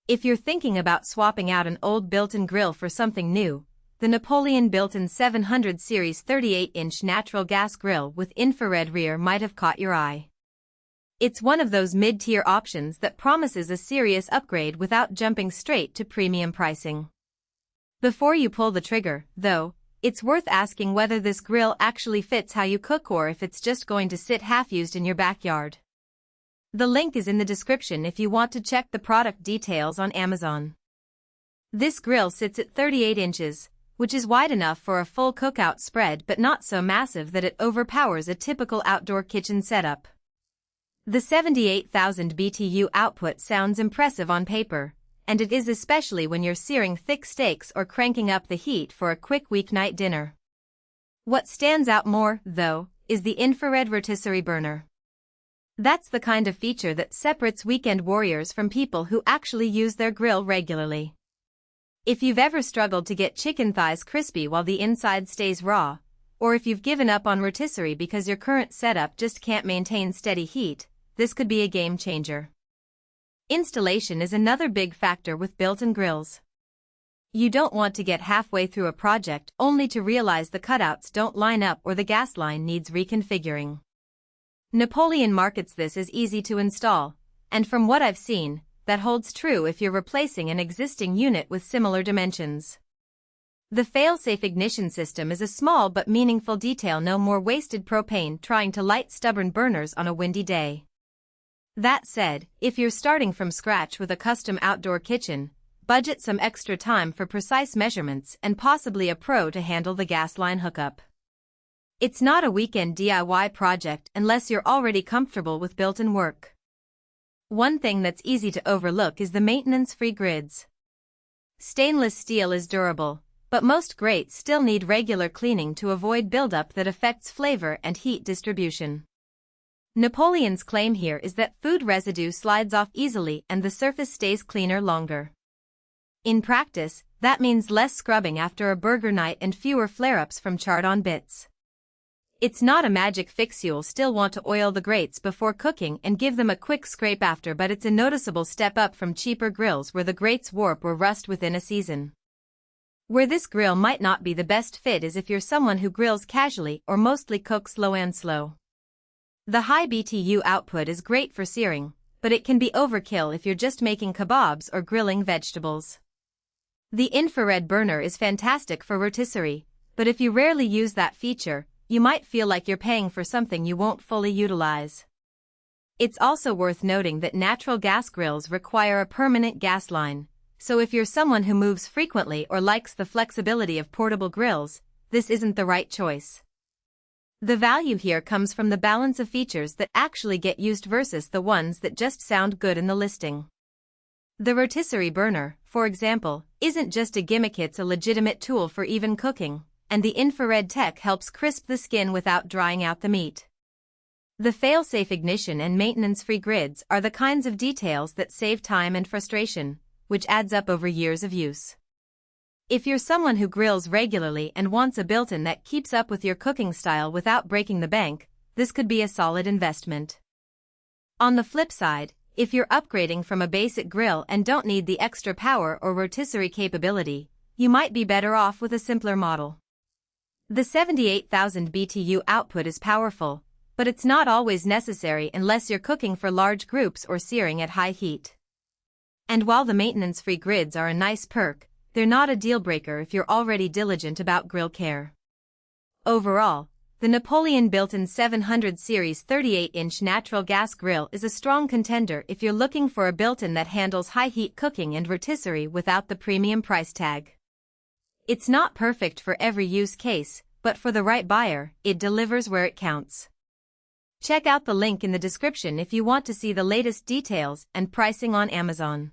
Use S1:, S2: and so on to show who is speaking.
S1: If you're thinking about swapping out an old built-in grill for something new, the Napoleon built-in 700 series 38-inch natural gas grill with infrared rear might have caught your eye. It's one of those mid-tier options that promises a serious upgrade without jumping straight to premium pricing. Before you pull the trigger, though, it's worth asking whether this grill actually fits how you cook or if it's just going to sit half-used in your backyard. The link is in the description if you want to check the product details on Amazon. This grill sits at 38 inches, which is wide enough for a full cookout spread but not so massive that it overpowers a typical outdoor kitchen setup. The 78,000 BTU output sounds impressive on paper, and it is especially when you're searing thick steaks or cranking up the heat for a quick weeknight dinner. What stands out more, though, is the infrared rotisserie burner. That's the kind of feature that separates weekend warriors from people who actually use their grill regularly. If you've ever struggled to get chicken thighs crispy while the inside stays raw, or if you've given up on rotisserie because your current setup just can't maintain steady heat, this could be a game changer. Installation is another big factor with built-in grills. You don't want to get halfway through a project only to realize the cutouts don't line up or the gas line needs reconfiguring. Napoleon markets this as easy to install, and from what I've seen, that holds true if you're replacing an existing unit with similar dimensions. The Failsafe ignition system is a small but meaningful detail. No more wasted propane trying to light stubborn burners on a windy day. That said, if you're starting from scratch with a custom outdoor kitchen, budget some extra time for precise measurements and possibly a pro to handle the gas line hookup. It's not a weekend DIY project unless you're already comfortable with built-in work. One thing that's easy to overlook is the maintenance-free grids. Stainless steel is durable, but most grates still need regular cleaning to avoid buildup that affects flavor and heat distribution. Napoleon's claim here is that food residue slides off easily and the surface stays cleaner longer. In practice, that means less scrubbing after a burger night and fewer flare-ups from charred-on bits. It's not a magic fix. You'll still want to oil the grates before cooking and give them a quick scrape after, but it's a noticeable step up from cheaper grills where the grates warp or rust within a season. Where this grill might not be the best fit is if you're someone who grills casually or mostly cooks low and slow. The high BTU output is great for searing, but it can be overkill if you're just making kebabs or grilling vegetables. The infrared burner is fantastic for rotisserie, but if you rarely use that feature, you might feel like you're paying for something you won't fully utilize. It's also worth noting that natural gas grills require a permanent gas line, so if you're someone who moves frequently or likes the flexibility of portable grills, this isn't the right choice. The value here comes from the balance of features that actually get used versus the ones that just sound good in the listing. The rotisserie burner, for example, isn't just a gimmick. It's a legitimate tool for even cooking, and the infrared tech helps crisp the skin without drying out the meat. The fail-safe ignition and maintenance-free grids are the kinds of details that save time and frustration, which adds up over years of use. If you're someone who grills regularly and wants a built-in that keeps up with your cooking style without breaking the bank, this could be a solid investment. On the flip side, if you're upgrading from a basic grill and don't need the extra power or rotisserie capability, you might be better off with a simpler model. The 78,000 BTU output is powerful, but it's not always necessary unless you're cooking for large groups or searing at high heat. And while the maintenance-free grids are a nice perk, they're not a deal-breaker if you're already diligent about grill care. Overall, the Napoleon built-in 700 series 38-inch natural gas grill is a strong contender if you're looking for a built-in that handles high-heat cooking and rotisserie without the premium price tag. It's not perfect for every use case, but for the right buyer, it delivers where it counts. Check out the link in the description if you want to see the latest details and pricing on Amazon.